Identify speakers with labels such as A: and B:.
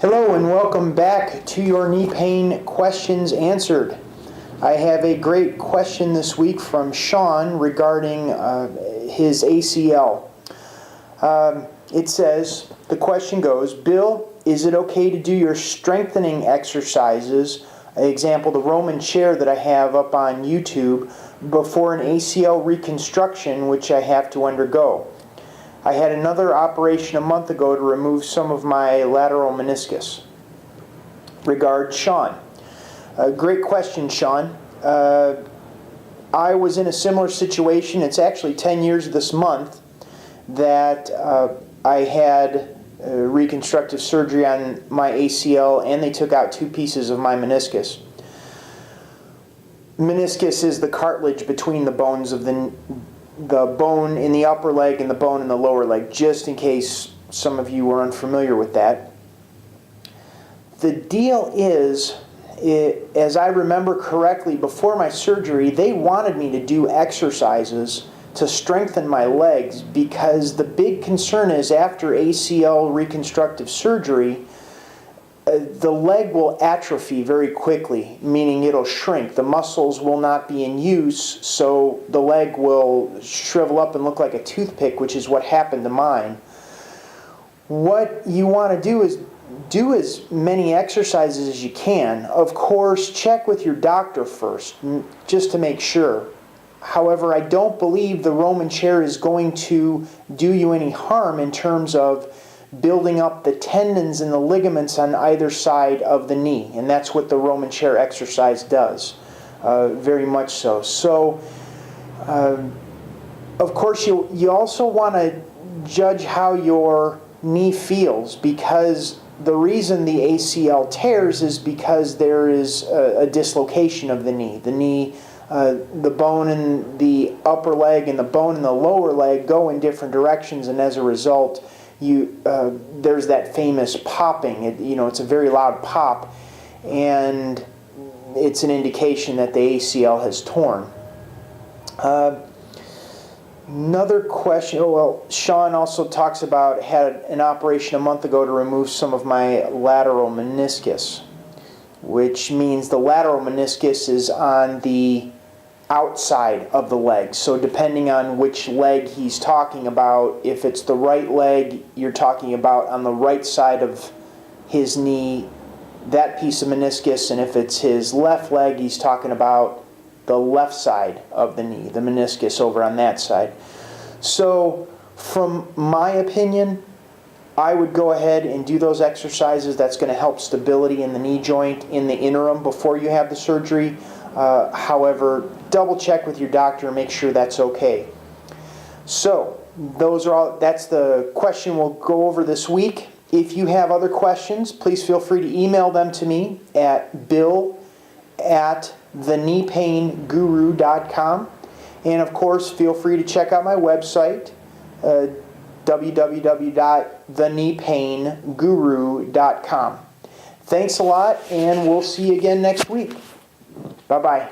A: Hello and welcome back to your knee pain questions answered. I have a great question this week from Sean regarding his ACL. It says, the question goes, Bill, is it okay to do your strengthening exercises, example the Roman chair that I have up on YouTube, before an ACL reconstruction which I have to undergo? I had another operation a month ago to remove some of my lateral meniscus. Regards, Sean. Great question, Sean. I was in a similar situation. It's actually 10 years this month that I had reconstructive surgery on my ACL, and they took out 2 pieces of my meniscus. Meniscus is the cartilage between the bones of the bone in the upper leg and the bone in the lower leg, just in case some of you were unfamiliar with that. The deal is, as I remember correctly, before my surgery, they wanted me to do exercises to strengthen my legs, because the big concern is after ACL reconstructive surgery, the leg will atrophy very quickly, meaning it'll shrink. The muscles will not be in use, so the leg will shrivel up and look like a toothpick, which is what happened to mine. What you want to do is do as many exercises as you can. Of course, check with your doctor first, just to make sure. However, I don't believe the Roman chair is going to do you any harm in terms of building up the tendons and the ligaments on either side of the knee, and that's what the Roman chair exercise does, very much so. So, of course, you also want to judge how your knee feels, because the reason the ACL tears is because there is a dislocation of the knee. The bone in the upper leg and the bone in the lower leg go in different directions, and as a result, there's that famous popping. It's a very loud pop, and it's an indication that the ACL has torn. Another question. Sean also talks about had an operation a month ago to remove some of my lateral meniscus, which means the lateral meniscus is on the outside of the leg. So depending on which leg he's talking about, if it's the right leg, you're talking about on the right side of his knee, that piece of meniscus, and if it's his left leg, he's talking about the left side of the knee, the meniscus over on that side. So from my opinion, I would go ahead and do those exercises. That's going to help stability in the knee joint in the interim before you have the surgery. However, double check with your doctor and make sure that's okay. So that's the question we'll go over this week. If you have other questions, please feel free to email them to me at bill@thekneepainguru.com. And of course, feel free to check out my website, www.thekneepainguru.com. Thanks a lot, and we'll see you again next week. Bye-bye.